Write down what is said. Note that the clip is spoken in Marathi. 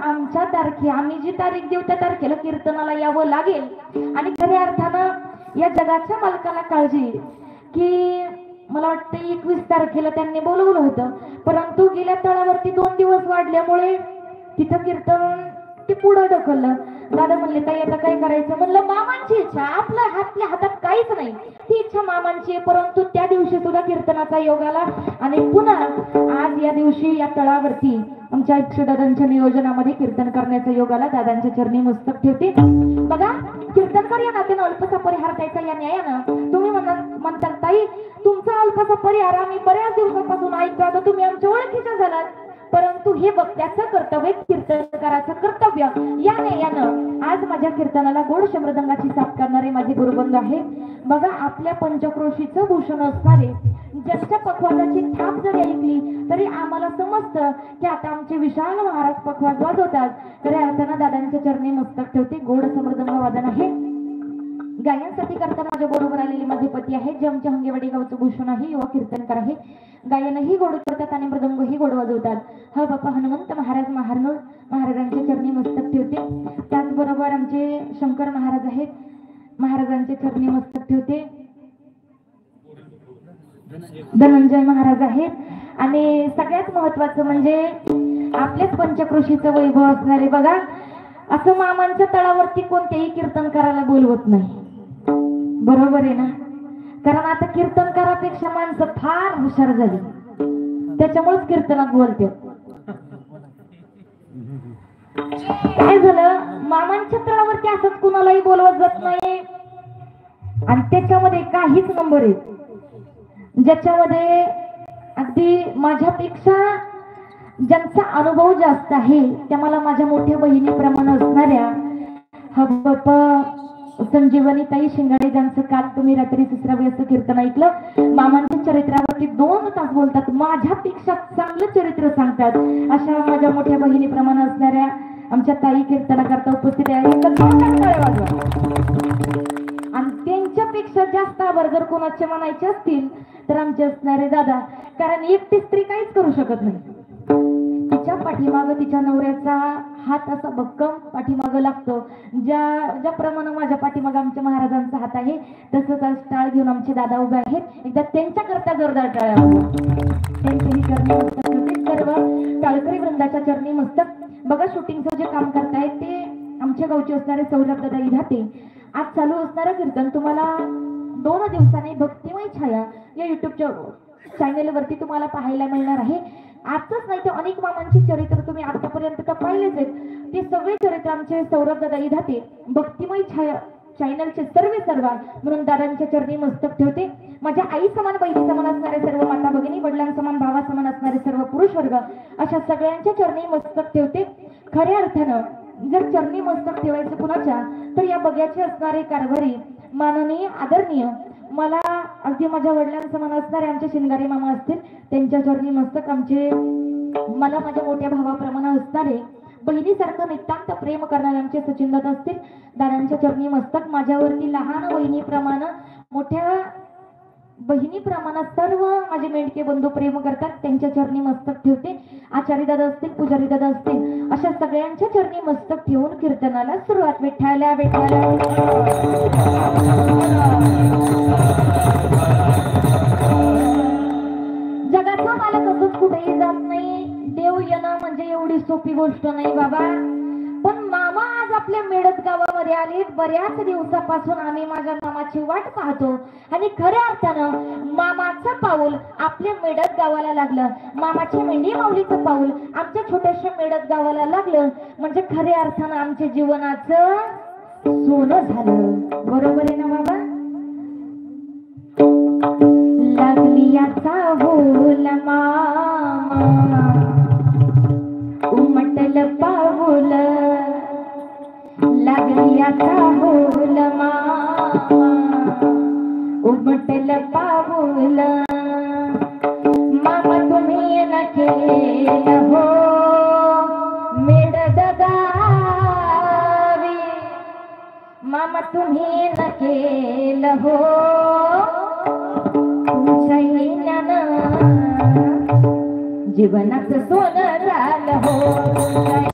आमच्या आम्ही जी तारीख देऊ त्या तारखेला कीर्तनाला यावं लागेल। आणि खऱ्या अर्थानं या जगाच्या मालकाला काळजी की मला वाटतं 21 तारखेला त्यांनी बोलवलं होतं, परंतु गेल्या तळावरती 2 दिवस वाढल्यामुळे तिथं कीर्तन ते पुढं ढकललं। दादा म्हणले ताई आता काय करायचं? म्हणलं मामांची इच्छा, आपल्या हातात काहीच नाही, ती इच्छा मामांची आहे। परंतु त्या दिवशी सुद्धा कीर्तनाचा योग आला आणि पुन्हा आज या दिवशी या तळावरती आमच्या दादांच्या नियोजनामध्ये कीर्तन करण्याचा योग आला। दादांच्या चरणी मस्तक ठेवते। बघा, कीर्तनकार या नात्यानं अल्पसा परिहार द्यायचा या न्यायानं तुम्ही म्हणता ताई तुमचा अल्पसा परिहार आम्ही बऱ्याच दिवसापासून ऐकतो, आता तुम्ही आमच्या ओळखीच्या झालात, परंतु हे वक्त्याचं कर्तव्य, कीर्तनकाराचं कर्तव्य या न्यायानं आज माझ्या कीर्तनाला गोड शमृदंगाची साथ करणारे माझे गुरुबंधू आहे। बघा, आपल्या पंचक्रोशीचं भूषण असणारे ज्यांच्या पखवाजाची थाप जरी ऐकली तरी आम्हाला समजतं की आता आमचे विशाल महाराज पखवाज वाजवतात। तरी अर्थानं दादांच्या चरणी मस्तक ठेवते। गोड समृदंग वादन आहे। गायनासाठी करताना माझ्या बरोबर आलेले माझे पती आहेत, जे आमच्या हंगेवाडी गावचं भूषण आहे, युवा कीर्तनकार आहे। गायनही गोड करतात आणि मृदंगही गोड वाजवतात। हा बाप्पा हनुमंत महाराज महारनूर महाराजांच्या चरणी मस्तक ठेवते। त्याचबरोबर आमचे शंकर महाराज आहेत, महाराजांच्या चरणी मस्तक ठेवते। धनंजय महाराज आहेत आणि सगळ्यात महत्वाचं म्हणजे आपल्याच पंचक्रोशीचं वैभव असणारे बघा, असं मामांच्या तळावरती कोणत्याही कीर्तनकाराला बोलवत नाही, बरोबर आहे ना? कारण आता कीर्तनकारापेक्षा माणसं फार हुशार झाली, त्याच्यामुळेच कीर्तनात बोलते। काय झालं, मामांच्या तळावरती असंच कुणालाही बोलवत जात नाही आणि त्याच्यामध्ये काहीच नंबर आहेत ज्याच्यामध्ये अगदी माझ्यापेक्षा ज्यांचा अनुभव जास्त आहे त्या मला माझ्या मोठ्या बहिणीप्रमाणे असणाऱ्या हब्बप संजीवनी ताई शिंगाडे, ज्यांचं काल तुम्ही रात्री 6 वाजता कीर्तन ऐकलं। मामांच्या चरित्रावरती 2 तास बोलतात, माझ्यापेक्षा चांगलं चरित्र सांगतात। अशा माझ्या मोठ्या बहिणीप्रमाणे असणाऱ्या आमच्या ताई कीर्तनाकरता उपस्थित आहेत आणि त्यांच्यापेक्षा जास्त आभार जर कोणाचे म्हणायचे असतील तर आमचे असणारे दादा, कारण एकटी स्त्री काहीच करू शकत नाही। तिच्या पाठीमागं तिच्या नवऱ्याचा हात असा भक्कम पाठीमागं लागतो, ज्याप्रमाणे माझ्या पाठीमागं आमच्या महाराजांचा हात आहे तसंच आज टाळ घेऊन आमचे दादा उभे आहेत। एकदा त्यांच्याकरता जोरदार टाळ्या त्यांचेही चरणी मस्तक सर्व टाळकरी वृंदाच्या चरणी मस्तक। बघा, शूटिंगचं जे काम करतायत ते आमच्या गावचे असणारे सौरभ दादा इधाते। आज चालू असणारं कीर्तन तुम्हाला 2 दिवसांनी भक्तिमय छाया या युट्यूबच्या चॅनेलवरती तुम्हाला पाहायला मिळणार आहे। आजच नाही तर अनेक मामांची चरित्र तुम्ही आतापर्यंत तर पाहिलेच आहेत, ते सगळे चरित्र आमचे सौरभ दादा इधाते भक्तिमय छाया चॅनलचे सर्व म्हणून दादांच्या चरणी मस्तक ठेवते। माझ्या आई समान बहिणी समान असणारे सर्व माता भगिनी, वडिलांसमान भावा समान असणारे सर्व पुरुष वर्ग, अशा सगळ्यांच्या चरणी मस्तक ठेवते। खऱ्या अर्थानं जर चरणी मस्तक ठेवायचं कुणाच्या तर या बग्याचे असणारे कारभारी माननीय आदरणीय मला अगदी माझ्या वडिलांसमान असणारे आमचे शिंगारे मामा असतील, त्यांच्या चरणी मस्तक। आमचे मला माझ्या मोठ्या भावाप्रमाणे असणारे बहिणीसारखं नितांत प्रेम करणारे आमचे सचिन दादा असतील, दादांच्या चरणी मस्तक। माझ्यावरती लहान बहिणीप्रमाणे मोठ्या बहिणीप्रमाणे सर्व माझे मेंढके बंधू प्रेम करतात, त्यांच्या चरणी मस्तक ठेवते। आचारी दादा असतील, पुजारी दादा असतील, अशा सगळ्यांच्या चरणी मस्तक ठेवून कीर्तनाला सुरुवात। विठ्ठला विठ्ठला जगाचा मालक असंच कुठेही जात नाही, देव येणं म्हणजे एवढी सोपी गोष्ट नाही बाबा। पण मामा आज आपल्या मेडत गावामध्ये आले, बऱ्याच दिवसापासून आम्ही माझ्या मामाची वाट पाहतो आणि खऱ्या अर्थानं मामाचं पाऊल आपल्या मेडत गावाला लागलं, मामाची मेंढी माऊलीचं पाऊल आमच्या छोट्याशा मेडत गावाला लागलं म्हणजे खऱ्या अर्थानं आमच्या जीवनाचं सोनं झालं, बरोबर आहे ना बाबा? लागली याचा होल मामा उमटल पाऊल, लागली याचा होल मामा उमटल पाऊल। मामा तुम्ही न केलं हो मेडद गावी, मामा तुम्ही न केलं हो तुमच्या येण्यानं जीवनाचं सोनं झालं हो।